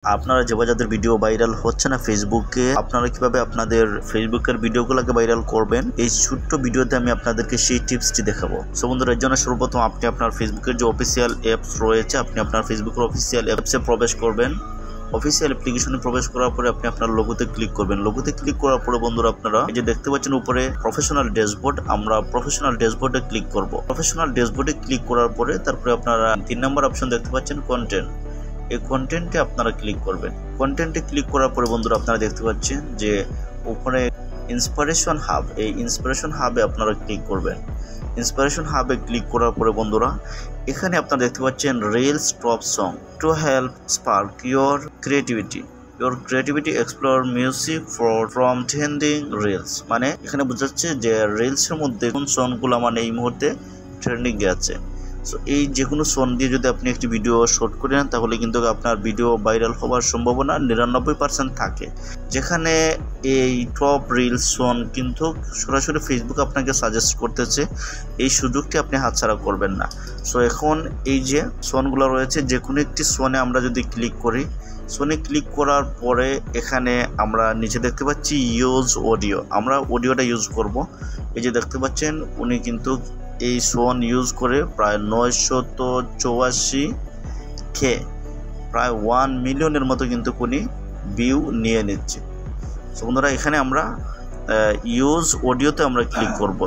আপনারা যে যাদের ভিডিও ভাইরাল হচ্ছে না ফেসবুকে, আপনারা কিভাবে আপনাদের ফেসবুকের ভিডিওগুলোকে ভাইরাল করবেন, এই ছোট্ট ভিডিওতে আমি আপনাদেরকে সেই টিপসটি দেখাবো। সো বন্ধুরা, এর জন্য সর্বপ্রথম আপনি আপনার ফেসবুকের যে অফিসিয়াল অ্যাপস রয়েছে, আপনি আপনার ফেসবুকের অফিসিয়াল অ্যাপসে প্রবেশ করবেন। অফিসিয়াল অ্যাপ্লিকেশনে প্রবেশ করার পরে আপনি আপনার লোগোতে ক্লিক করবেন। লোগোতে ক্লিক করার পরে বন্ধুরা, আপনারা এই যে দেখতে পাচ্ছেন উপরে প্রফেশনাল ড্যাশবোর্ড, আমরা প্রফেশনাল ড্যাশবোর্ডে ক্লিক করব। প্রফেশনাল ড্যাশবোর্ডে ক্লিক করার পরে তারপরে আপনারা 3 নম্বর অপশন দেখতে পাচ্ছেন কন্টেন্ট। এই কন্টেন্টে আপনারা ক্লিক করবেন। কন্টেন্টে ক্লিক করার পরে বন্ধুরা, আপনারা দেখতে পাচ্ছেন যে উপরে ইন্সপিরেশন হাব, এই ইন্সপিরেশন হাবে আপনারা ক্লিক করবেন। ইন্সপিরেশন হাবে ক্লিক করার পরে বন্ধুরা, এখানে আপনারা দেখতে পাচ্ছেন reels top song to help spark your creativity explore music from trending reels. মানে এখানে বোঝাচ্ছে যে রিলসের মধ্যে কোন সংগুলো মানে এই মুহূর্তে ট্রেন্ডিং এ আছে। সো এই যে কোনো সং দিয়ে যদি আপনি একটি ভিডিও শুট করে নেন, তাহলে কিন্তু আপনার ভিডিও ভাইরাল হওয়ার সম্ভাবনা 99% থাকে। যেখানে এই টপ রিলস সং কিন্তু সরাসরি ফেসবুক আপনাকে সাজেস্ট করতেছে, এই সুযোগটি আপনি হাতছাড়া করবেন না। সো এখন এই যে সংগুলো রয়েছে, যে কোনো একটি সনে আমরা যদি ক্লিক করি, সনে ক্লিক করার পরে এখানে আমরা নিচে দেখতে পাচ্ছি ইউজ অডিও, আমরা অডিওটা ইউজ করব। এই যে দেখতে পাচ্ছেন উনি কিন্তু এই সন ইউজ করে প্রায় 984K, প্রায় 1 মিলিয়নের মতো কিন্তু উনি ভিউ নিয়ে নিচ্ছে। সো বন্ধুরা, এখানে আমরা ইউজ অডিওতে আমরা ক্লিক করব।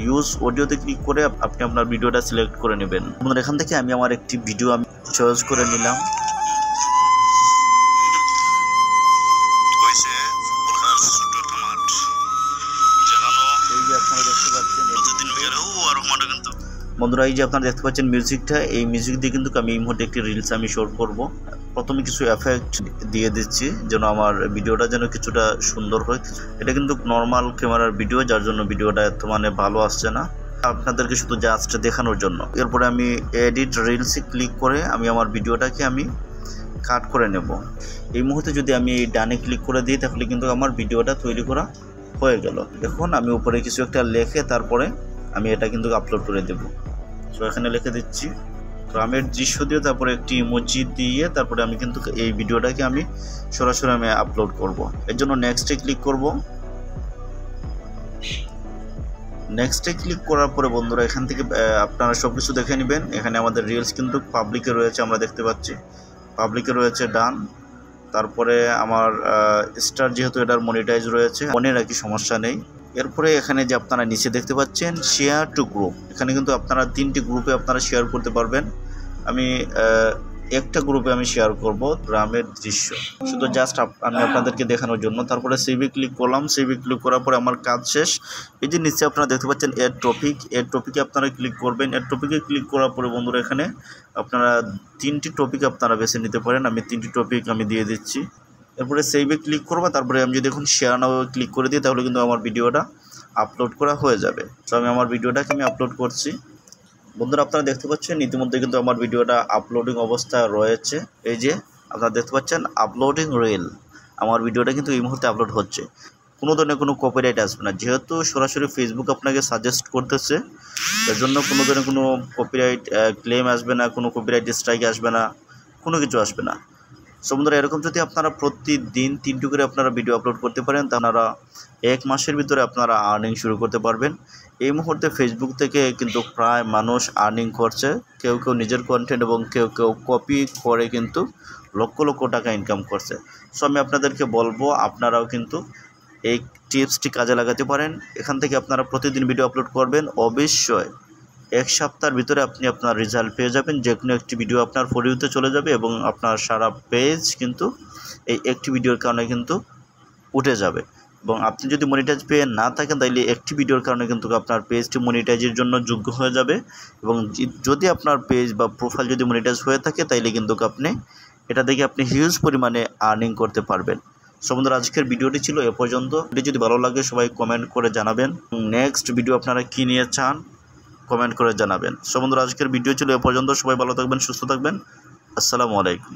ইউজ অডিওতে ক্লিক করে আপনি আপনার ভিডিওটা সিলেক্ট করে নেবেন। বন্ধুরা, এখান থেকে আমি আমার একটি ভিডিও আমি চয়েস করে নিলাম। বন্ধুরা, এই যে আপনারা দেখতে পাচ্ছেন মিউজিকটা, এই মিউজিক দিয়ে কিন্তু আমি এই মুহূর্তে একটি রিলস আমি শুট করব। প্রথমে কিছু এফেক্ট দিয়ে দিচ্ছি যেন আমার ভিডিওটা যেন কিছুটা সুন্দর হয়। এটা কিন্তু নর্মাল ক্যামেরার ভিডিও, যার জন্য ভিডিওটা এত মানে ভালো আসছে না, আপনাদেরকে শুধু জাস্ট দেখানোর জন্য। এরপরে আমি এডিট রিলসে ক্লিক করে আমি আমার ভিডিওটাকে আমি কাট করে নেব। এই মুহূর্তে যদি আমি এই ডানে ক্লিক করে দিই, তাহলে কিন্তু আমার ভিডিওটা তৈরি করা হয়ে গেল। এখন আমি উপরে কিছু একটা লিখে তারপরে আমি এটা কিন্তু আপলোড করে দেব। সো এখানে লিখে দিচ্ছি গ্রামের দৃশ্য দিয়ে, তারপরে একটি ইমোজি দিয়ে, তারপরে আমি কিন্তু এই ভিডিওটাকে আমি সরাসরি আমি আপলোড করব। এর জন্য নেক্সটে ক্লিক করব। নেক্সটে ক্লিক করার পরে বন্ধুরা, এখান থেকে আপনারা সব কিছু দেখে নেবেন। এখানে আমাদের রিলস কিন্তু পাবলিকে রয়েছে, আমরা দেখতে পাচ্ছি পাবলিকে রয়েছে, ডান। তারপরে আমার স্টার যেহেতু এটার মনিটাইজ রয়েছে, মনে রাখি সমস্যা নেই। এরপরে এখানে যে আপনারা নিচে দেখতে পাচ্ছেন শেয়ার টু গ্রুপ, এখানে কিন্তু আপনারা 3টি গ্রুপে আপনারা শেয়ার করতে পারবেন। আমি একটা গ্রুপে আমি শেয়ার করব গ্রামের দৃশ্য, শুধু জাস্ট আমি আপনাদেরকে দেখানোর জন্য। তারপরে সেভে ক্লিক করলাম। সেভে ক্লিক করার পরে আমার কাজ শেষ। এই যে নিচে আপনারা দেখতে পাচ্ছেন এড টপিক, এড টপিকে আপনারা ক্লিক করবেন। এড টপিকে ক্লিক করার পরে বন্ধুরা, এখানে আপনারা 3টি টপিক আপনারা বেছে নিতে পারেন। আমি 3টি টপিক আমি দিয়ে দিচ্ছি। এরপরে সেভে ক্লিক করবো। তারপরে আমি যদি এখন শেয়ার নাও ক্লিক করে দিই, তাহলে কিন্তু আমার ভিডিওটা আপলোড করা হয়ে যাবে। তো আমি আমার ভিডিওটাকে আমি আপলোড করছি। বন্ধুরা, আপনারা দেখতে পাচ্ছেন ইতিমধ্যে কিন্তু আমার ভিডিওটা আপলোডিং অবস্থায় রয়েছে। এই যে আপনারা দেখতে পাচ্ছেন আপলোডিং রিল, আমার ভিডিওটা কিন্তু এই মুহূর্তে আপলোড হচ্ছে। কোনো ধরনের কোনো কপিরাইট আসবে না, যেহেতু সরাসরি ফেসবুক আপনাকে সাজেস্ট করতেছে, এর জন্য কোনো ধরনের কোনো কপিরাইট ক্লেম আসবে না, কোনো কপিরাইট স্ট্রাইক আসবে না, কোনো কিছু আসবে না। সো বন্ধুরা, এরকম যদি আপনারা প্রতিদিন 3টি করে আপনারা ভিডিও আপলোড করতে পারেন, তাহলে 1 মাসের ভিতরে আপনারা আর্নিং শুরু করতে পারবেন। এই মুহূর্তে ফেসবুক থেকে কিন্তু প্রায় মানুষ আর্নিং করছে, কেউ কেউ নিজের কন্টেন্ট এবং কেউ কেউ কপি করে কিন্তু লক্ষ লক্ষ টাকা ইনকাম করছে। সো আমি আপনাদেরকে বলবো আপনারাও কিন্তু এই টিপসটি কাজে লাগাতে পারেন। এখান থেকে আপনারা প্রতিদিন ভিডিও আপলোড করবেন, অবশ্যই 1 সপ্তাহের ভিতরে আপনি আপনার রেজাল্ট পেয়ে যাবেন। যে কোনো একটি ভিডিও আপনার ফর ইউতে চলে যাবে এবং আপনার সারা পেজ কিন্তু এই একটি ভিডিওর কারণে কিন্তু উঠে যাবে। এবং আপনি যদি মনিটাইজ পেয়ে না থাকেন, তাইলে একটি ভিডিওর কারণে কিন্তু আপনার পেজটি মনিটাইজের জন্য যোগ্য হয়ে যাবে। এবং যদি আপনার পেজ বা প্রোফাইল যদি মনিটাইজ হয়ে থাকে, তাইলে কিন্তু আপনি এটা দেখে আপনি হিউজ পরিমাণে আর্নিং করতে পারবেন। সো বন্ধুরা, আজকের ভিডিওটি ছিল এ পর্যন্ত। ভিডিও যদি ভালো লাগে সবাই কমেন্ট করে জানাবেন। নেক্সট ভিডিও আপনারা কী নিয়ে চান কমেন্ট করে জানাবেন। সো বন্ধুরা, আজকের ভিডিও ছিল এ পর্যন্ত। সবাই ভালো থাকবেন, সুস্থ থাকবেন। আসসালামু আলাইকুম।